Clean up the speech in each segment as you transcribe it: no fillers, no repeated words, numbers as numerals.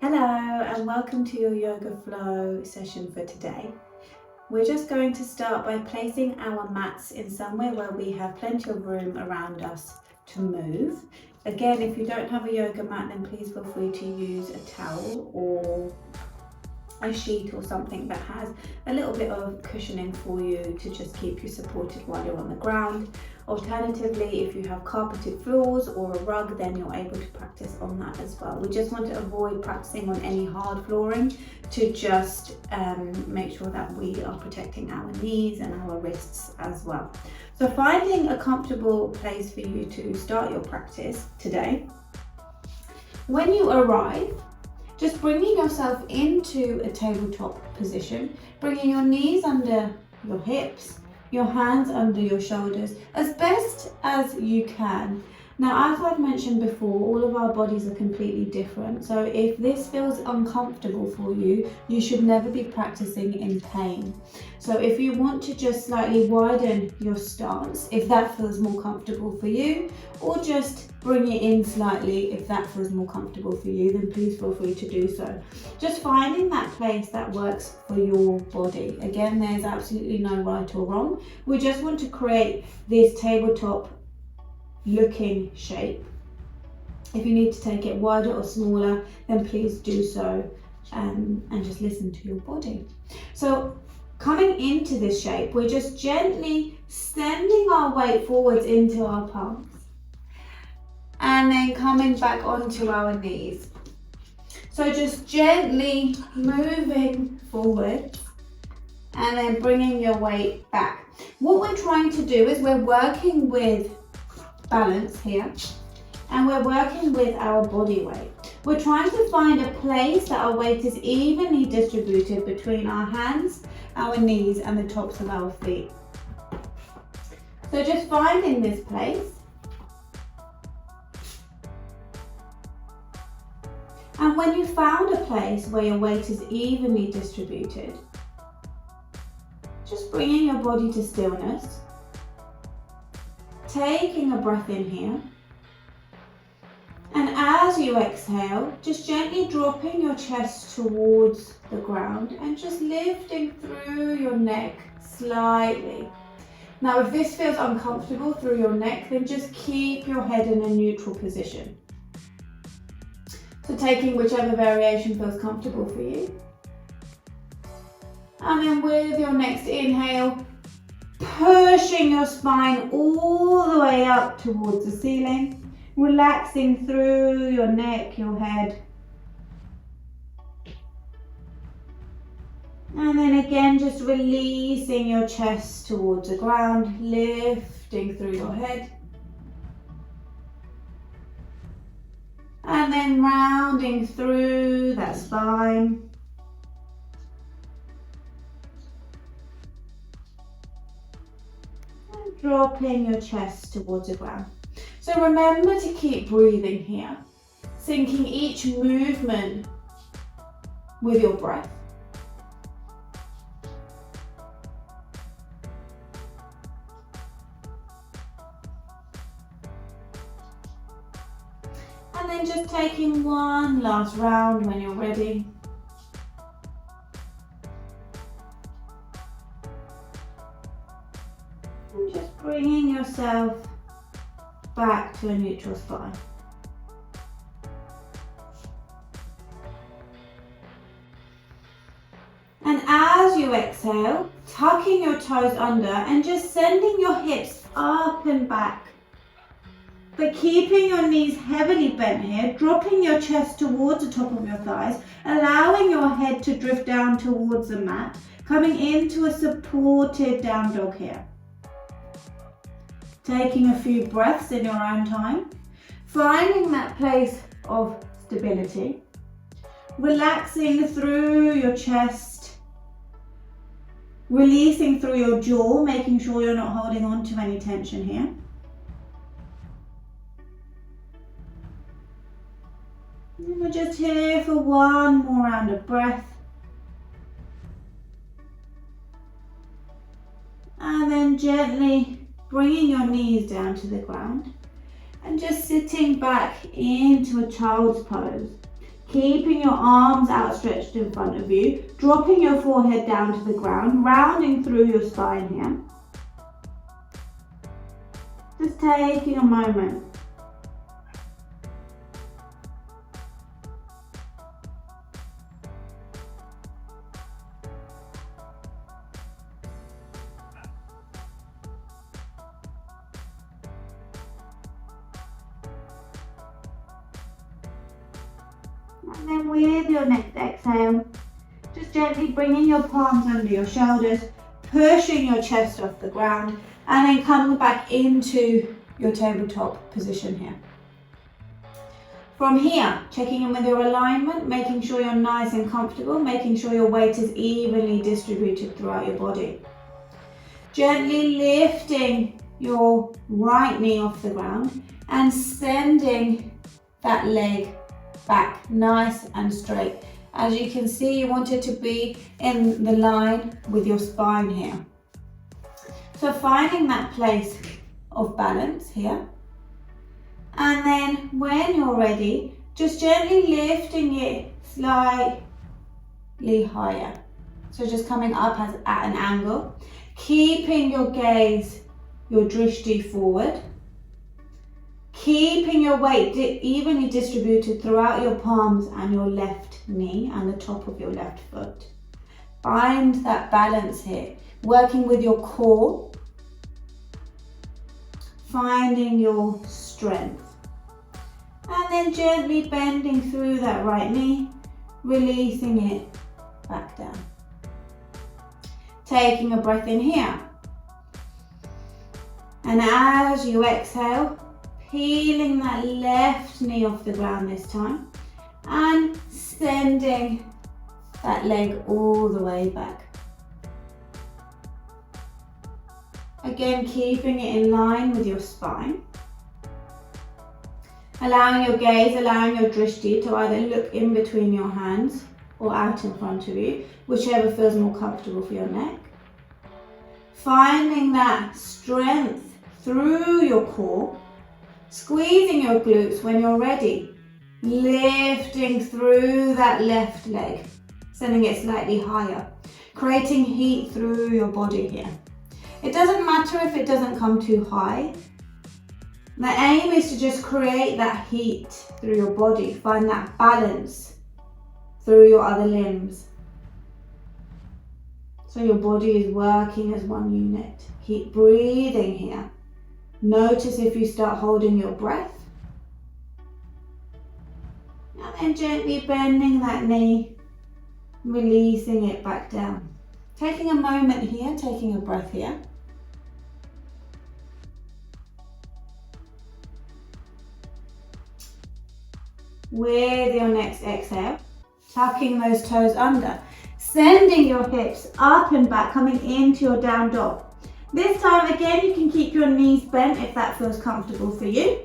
Hello and welcome to your Yoga Flow session for today. We're just going to start by placing our mats in somewhere where we have plenty of room around us to move. Again, if you don't have a yoga mat, then please feel free to use a towel or a sheet or something that has a little bit of cushioning for you to just keep you supported while you're on the ground. Alternatively, if you have carpeted floors or a rug, then you're able to practice on that as well. We just want to avoid practicing on any hard flooring to just make sure that we are protecting our knees and our wrists as well. So finding a comfortable place for you to start your practice today. When you arrive, just bringing yourself into a tabletop position, bringing your knees under your hips, your hands under your shoulders as best as you can. Now, as I've mentioned before, all of our bodies are completely different. So if this feels uncomfortable for you, you should never be practicing in pain. So if you want to just slightly widen your stance, if that feels more comfortable for you, or just bring it in slightly if that feels more comfortable for you, then please feel free to do so. Just finding that place that works for your body. Again, there's absolutely no right or wrong. We just want to create this tabletop looking shape. If you need to take it wider or smaller, then please do so, and just listen to your body. So coming into this shape, we're just gently sending our weight forwards into our palms and then coming back onto our knees. So just gently moving forward and then bringing your weight back. What we're trying to do is we're working with balance here, and we're working with our body weight. We're trying to find a place that our weight is evenly distributed between our hands, our knees, and the tops of our feet. So just finding this place. And when you found a place where your weight is evenly distributed, just bringing your body to stillness. Taking a breath in here, and as you exhale, just gently dropping your chest towards the ground and just lifting through your neck slightly. Now, if this feels uncomfortable through your neck, then just keep your head in a neutral position. So taking whichever variation feels comfortable for you. And then with your next inhale, pushing your spine all the way up towards the ceiling, relaxing through your neck, your head. And then again, just releasing your chest towards the ground, lifting through your head. And then rounding through that spine. Dropping your chest towards the ground. So remember to keep breathing here, syncing each movement with your breath. And then just taking one last round when you're ready. And just bringing yourself back to a neutral spine. And as you exhale, tucking your toes under and just sending your hips up and back. But keeping your knees heavily bent here, dropping your chest towards the top of your thighs, allowing your head to drift down towards the mat, coming into a supported down dog here. Taking a few breaths in your own time, finding that place of stability, relaxing through your chest, releasing through your jaw, making sure you're not holding on to any tension here. And we're just here for one more round of breath. And then gently bringing your knees down to the ground and just sitting back into a child's pose. Keeping your arms outstretched in front of you, dropping your forehead down to the ground, rounding through your spine here. Just taking a moment. And then with your next exhale, just gently bringing your palms under your shoulders, pushing your chest off the ground, and then coming back into your tabletop position here. From here, checking in with your alignment, making sure you're nice and comfortable, making sure your weight is evenly distributed throughout your body. Gently lifting your right knee off the ground and sending that leg back nice and straight. As you can see, you want it to be in the line with your spine here. So finding that place of balance here. And then when you're ready, just gently lifting it slightly higher. So just coming up at an angle, keeping your gaze, your drishti forward. Keeping your weight evenly distributed throughout your palms and your left knee and the top of your left foot. Find that balance here, working with your core, finding your strength. And then gently bending through that right knee, releasing it back down. Taking a breath in here. And as you exhale, peeling that left knee off the ground this time and sending that leg all the way back. Again, keeping it in line with your spine. Allowing your gaze, allowing your drishti to either look in between your hands or out in front of you, whichever feels more comfortable for your neck. Finding that strength through your core. Squeezing your glutes when you're ready, lifting through that left leg, sending it slightly higher, creating heat through your body here. It doesn't matter if it doesn't come too high. The aim is to just create that heat through your body, find that balance through your other limbs. So your body is working as one unit. Keep breathing here. Notice if you start holding your breath. And then gently bending that knee, releasing it back down. Taking a moment here, taking a breath here. With your next exhale, tucking those toes under, sending your hips up and back, coming into your down dog. This time again, you can keep your knees bent if that feels comfortable for you,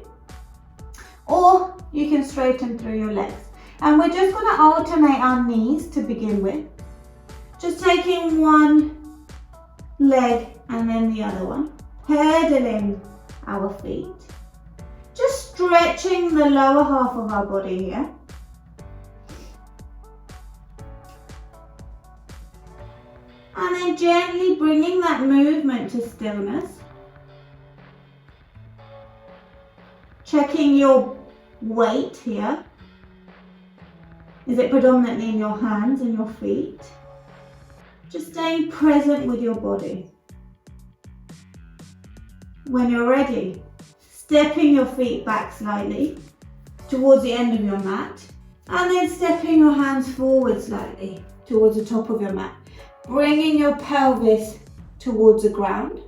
or you can straighten through your legs. And we're just going to alternate our knees to begin with. Just taking one leg and then the other one, pedaling our feet. Just stretching the lower half of our body here. And then gently bringing that movement to stillness. Checking your weight here. Is it predominantly in your hands and your feet? Just staying present with your body. When you're ready, stepping your feet back slightly towards the end of your mat, and then stepping your hands forward slightly towards the top of your mat. Bringing your pelvis towards the ground,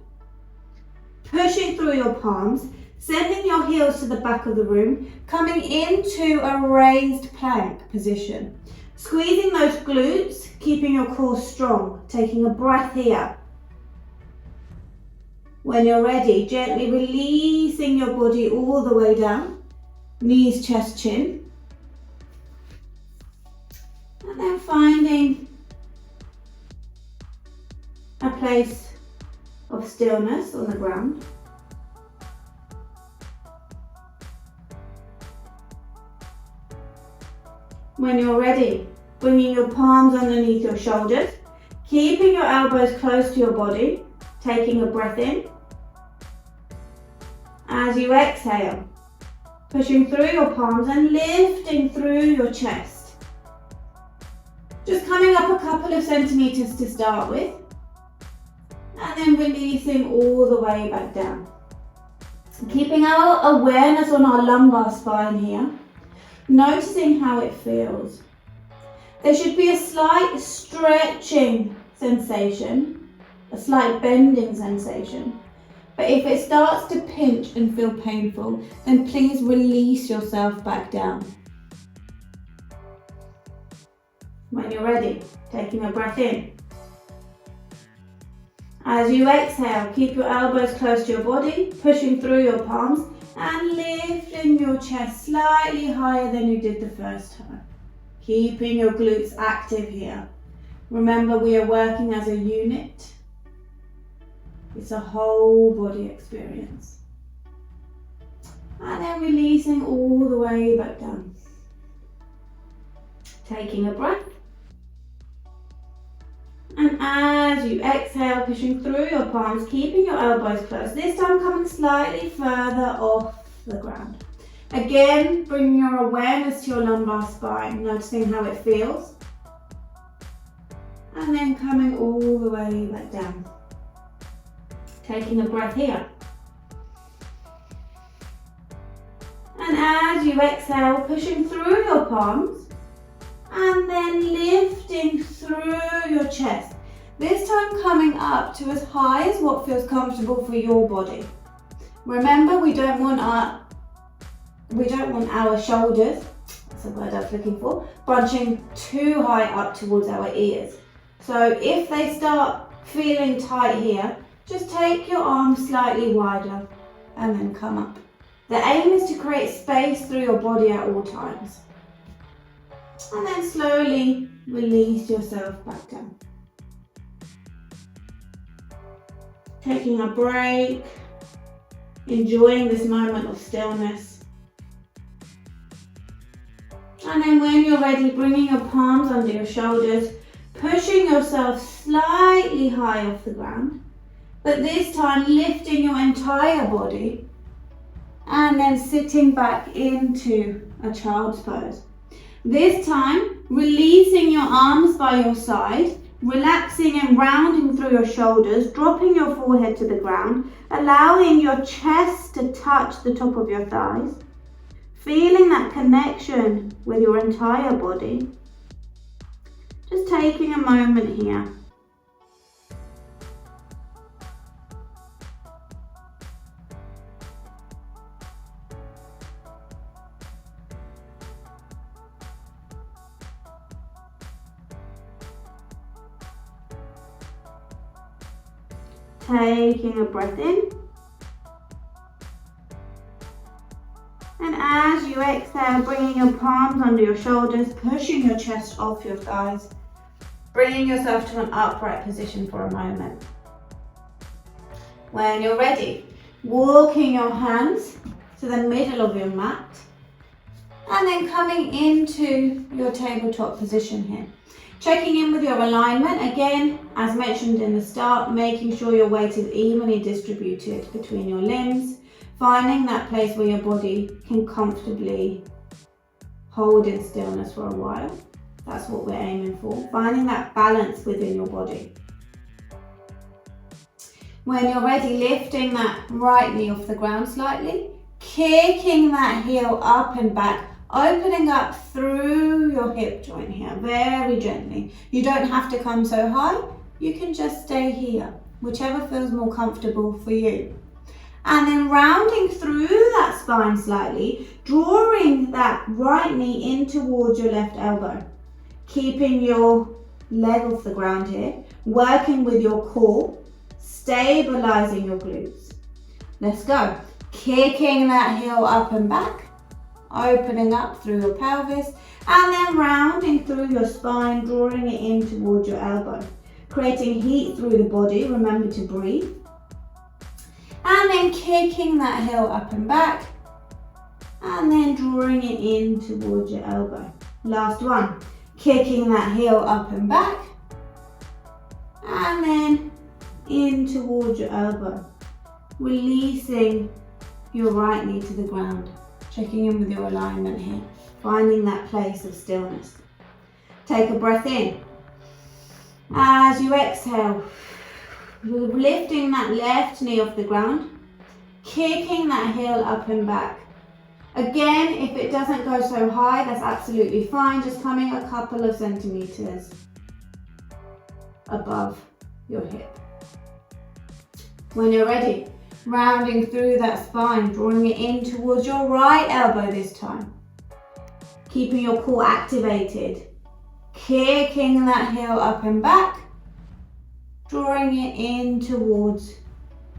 pushing through your palms, sending your heels to the back of the room, coming into a raised plank position. Squeezing those glutes, keeping your core strong, taking a breath here. When you're ready, gently releasing your body all the way down, knees, chest, chin. And then finding a place of stillness on the ground. When you're ready, bringing your palms underneath your shoulders, keeping your elbows close to your body, taking a breath in. As you exhale, pushing through your palms and lifting through your chest. Just coming up a couple of centimeters to start with, and then releasing all the way back down. Keeping our awareness on our lumbar spine here, noticing how it feels. There should be a slight stretching sensation, a slight bending sensation. But if it starts to pinch and feel painful, then please release yourself back down. When you're ready, taking a breath in. As you exhale, keep your elbows close to your body, pushing through your palms and lifting your chest slightly higher than you did the first time. Keeping your glutes active here. Remember, we are working as a unit. It's a whole body experience. And then releasing all the way back down. Taking a breath. And as you exhale, pushing through your palms, keeping your elbows close. This time coming slightly further off the ground. Again, bringing your awareness to your lumbar spine, noticing how it feels. And then coming all the way back down. Taking a breath here. And as you exhale, pushing through your palms and then lifting through your chest. This time coming up to as high as what feels comfortable for your body. Remember, we don't want our shoulders, that's the word I was looking for, bunching too high up towards our ears. So if they start feeling tight here, just take your arms slightly wider and then come up. The aim is to create space through your body at all times. And then slowly release yourself back down. Taking a break, enjoying this moment of stillness. And then when you're ready, bringing your palms under your shoulders, pushing yourself slightly high off the ground. But this time lifting your entire body and then sitting back into a child's pose. This time releasing your arms by your side, relaxing and rounding through your shoulders, dropping your forehead to the ground, allowing your chest to touch the top of your thighs, feeling that connection with your entire body. Just taking a moment here. Taking a breath in. And as you exhale, bringing your palms under your shoulders, pushing your chest off your thighs, bringing yourself to an upright position for a moment. When you're ready, walking your hands to the middle of your mat and then coming into your tabletop position here. Checking in with your alignment, again, as mentioned in the start, making sure your weight is evenly distributed between your limbs, finding that place where your body can comfortably hold in stillness for a while. That's what we're aiming for, finding that balance within your body. When you're ready, lifting that right knee off the ground slightly, kicking that heel up and back, opening up through your hip joint here, very gently. You don't have to come so high, you can just stay here, whichever feels more comfortable for you. And then rounding through that spine slightly, drawing that right knee in towards your left elbow. Keeping your leg off the ground here, working with your core, stabilizing your glutes. Let's go. Kicking that heel up and back, opening up through your pelvis, and then rounding through your spine, drawing it in towards your elbow. Creating heat through the body, remember to breathe. And then kicking that heel up and back, and then drawing it in towards your elbow. Last one. Kicking that heel up and back. And then in towards your elbow. Releasing your right knee to the ground. Checking in with your alignment here. Finding that place of stillness. Take a breath in. As you exhale, you're lifting that left knee off the ground. Kicking that heel up and back. Again, if it doesn't go so high, that's absolutely fine. Just coming a couple of centimeters above your hip. When you're ready, rounding through that spine, drawing it in towards your right elbow this time. Keeping your core activated. Kicking that heel up and back. Drawing it in towards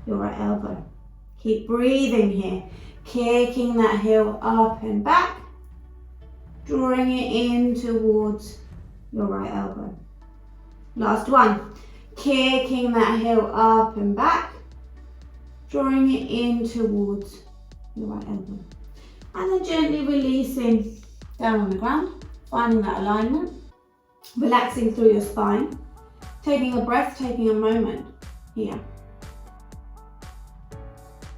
your right elbow. Keep breathing here. Kicking that heel up and back. Drawing it in towards your right elbow. Last one. Kicking that heel up and back. Drawing it in towards your right elbow. And then gently releasing down on the ground. Finding that alignment. Relaxing through your spine. Taking a breath, taking a moment here.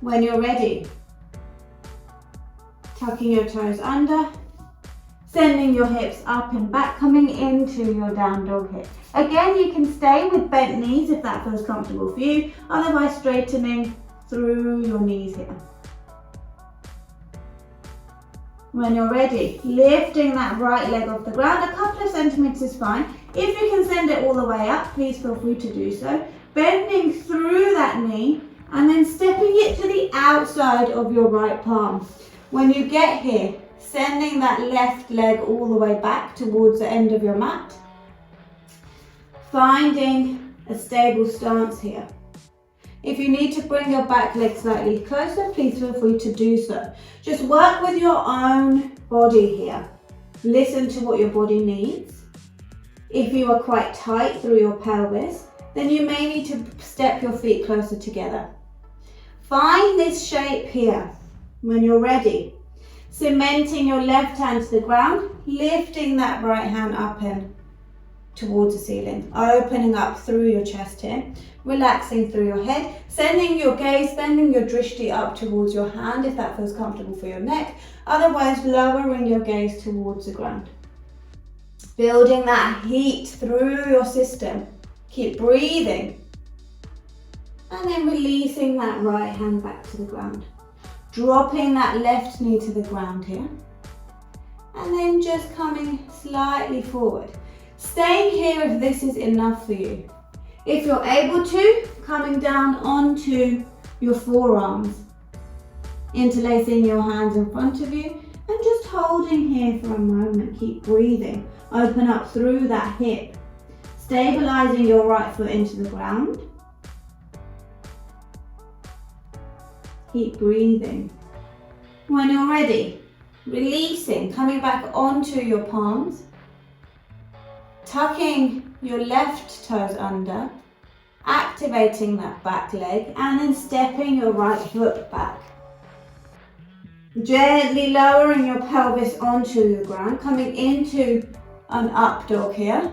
When you're ready, tucking your toes under, sending your hips up and back, coming into your down dog here. Again, you can stay with bent knees if that feels comfortable for you, otherwise straightening through your knees here. When you're ready, lifting that right leg off the ground, a couple of centimeters is fine. If you can send it all the way up, please feel free to do so. Bending through that knee and then stepping it to the outside of your right palm. When you get here, sending that left leg all the way back towards the end of your mat. Finding a stable stance here. If you need to bring your back leg slightly closer, please feel free to do so. Just work with your own body here. Listen to what your body needs. If you are quite tight through your pelvis, then you may need to step your feet closer together. Find this shape here. When you're ready, cementing your left hand to the ground, lifting that right hand up and towards the ceiling, opening up through your chest here, relaxing through your head, sending your gaze, bending your drishti up towards your hand if that feels comfortable for your neck, otherwise lowering your gaze towards the ground. Building that heat through your system, keep breathing, and then releasing that right hand back to the ground. Dropping that left knee to the ground here, and then just coming slightly forward. Staying here if this is enough for you. If you're able to, coming down onto your forearms, interlacing your hands in front of you, and just holding here for a moment. Keep breathing. Open up through that hip, stabilizing your right foot into the ground. Keep breathing. When you're ready, releasing, coming back onto your palms, tucking your left toes under, activating that back leg, and then stepping your right foot back. Gently lowering your pelvis onto the ground, coming into an up dog here,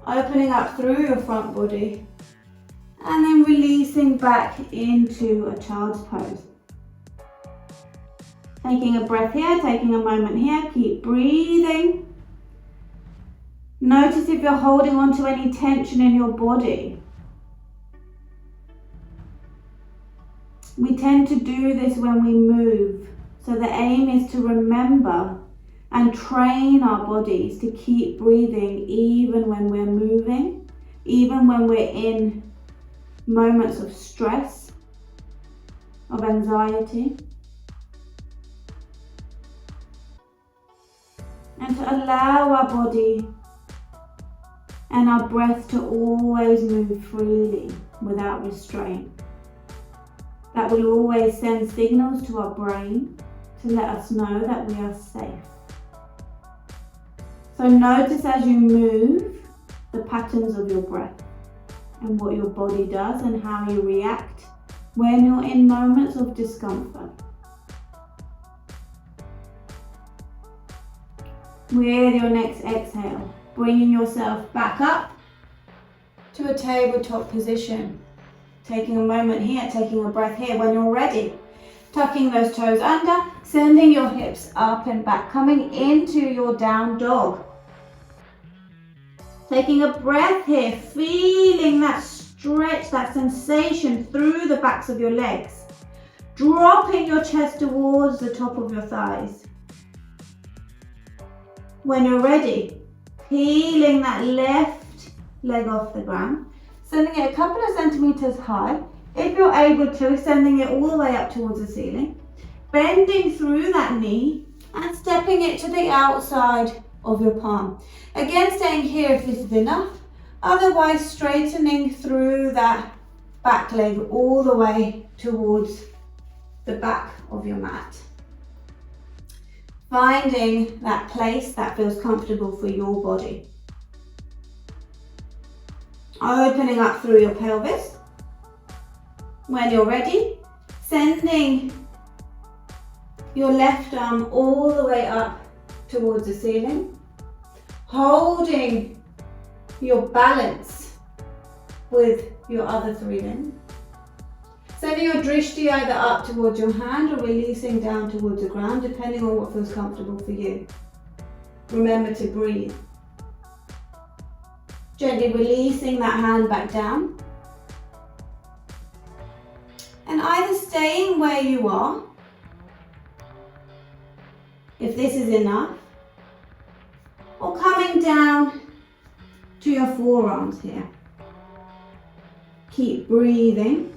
opening up through your front body, and then releasing back into a child's pose. Taking a breath here, taking a moment here, keep breathing. Notice if you're holding on to any tension in your body. We tend to do this when we move, so the aim is to remember and train our bodies to keep breathing even when we're moving, even when we're in moments of stress, of anxiety, and to allow our body and our breath to always move freely without restraint. That will always send signals to our brain to let us know that we are safe. So notice as you move the patterns of your breath and what your body does and how you react when you're in moments of discomfort. With your next exhale, bringing yourself back up to a tabletop position. Taking a moment here, taking a breath here. When you're ready, tucking those toes under, sending your hips up and back, coming into your down dog. Taking a breath here, feeling that stretch, that sensation through the backs of your legs. Dropping your chest towards the top of your thighs. When you're ready, peeling that left leg off the ground, sending it a couple of centimeters high. If you're able to, sending it all the way up towards the ceiling. Bending through that knee and stepping it to the outside of your palm. Again, staying here if this is enough. Otherwise, straightening through that back leg all the way towards the back of your mat. Finding that place that feels comfortable for your body. Opening up through your pelvis. When you're ready, sending your left arm all the way up towards the ceiling. Holding your balance with your other three limbs. Sending your drishti either up towards your hand or releasing down towards the ground, depending on what feels comfortable for you. Remember to breathe. Gently releasing that hand back down. And either staying where you are, if this is enough, or coming down to your forearms here. Keep breathing.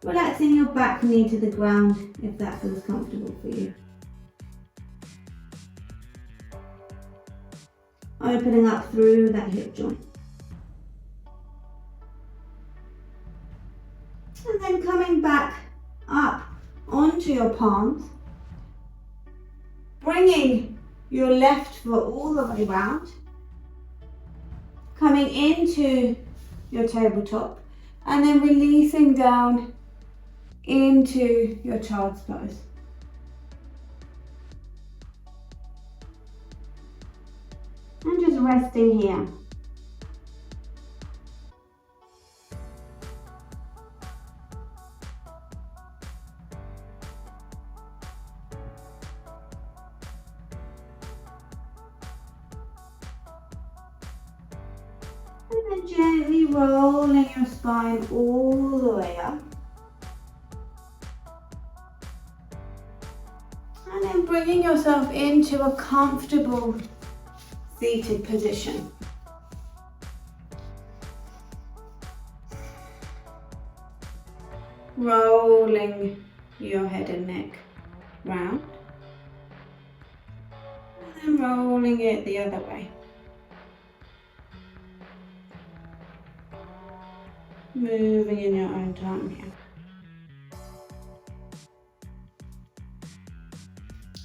Relaxing your back knee to the ground if that feels comfortable for you. Opening up through that hip joint. And then coming back up onto your palms. Bringing your left foot all the way round. Coming into your tabletop. And then releasing down into your child's pose. And just resting here. And then gently rolling your spine all the way up. And then bringing yourself into a comfortable seated position. Rolling your head and neck round. And then rolling it the other way. Moving in your own time here.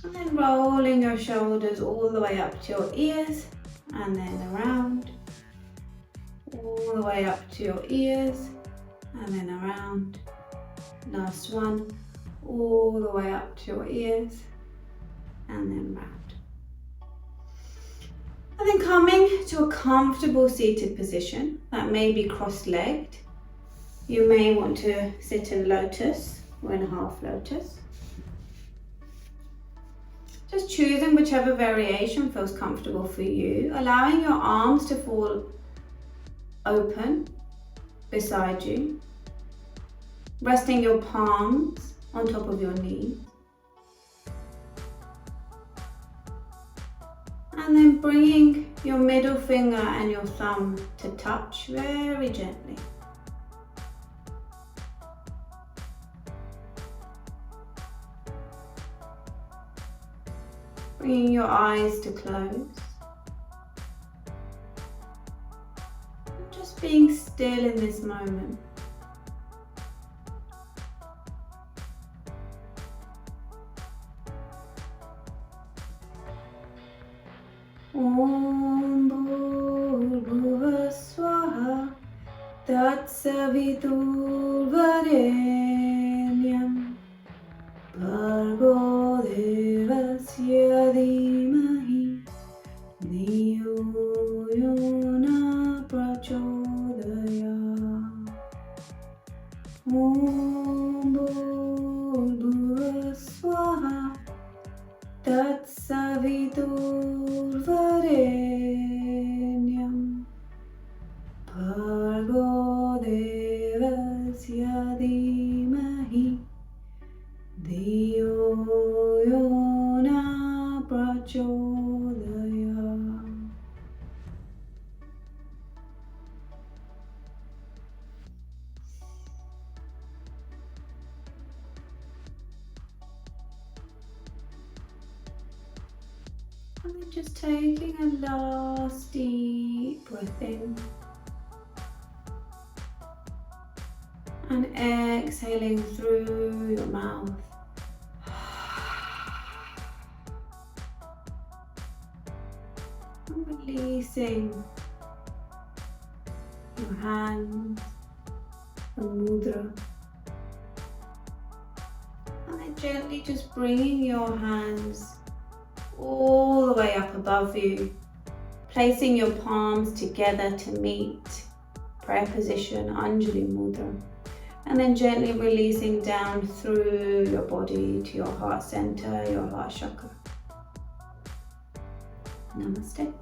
And then rolling your shoulders all the way up to your ears and then around. All the way up to your ears and then around. Last one. All the way up to your ears and then round. And then coming to a comfortable seated position that may be cross-legged. You may want to sit in lotus or in a half lotus. Just choosing whichever variation feels comfortable for you, allowing your arms to fall open beside you, resting your palms on top of your knees, and then bringing your middle finger and your thumb to touch very gently. Bringing your eyes to close. And just being still in this moment. Om Bhurbhuva Swaha Tat Savitur Varenyam Bhargo devasya dhimahi dhiyo yona prachodayat. Om Bhurvasvaha Tatsaviturvarenyam Bhargo devasya dhimahi dhiyo yona prachodayat. And then just taking a last deep breath in and exhaling through your mouth. And releasing your hands, the mudra. And then gently just bringing your hands all the way up above you, placing your palms together to meet prayer position, Anjali Mudra, and then gently releasing down through your body to your heart center, your heart chakra. Namaste.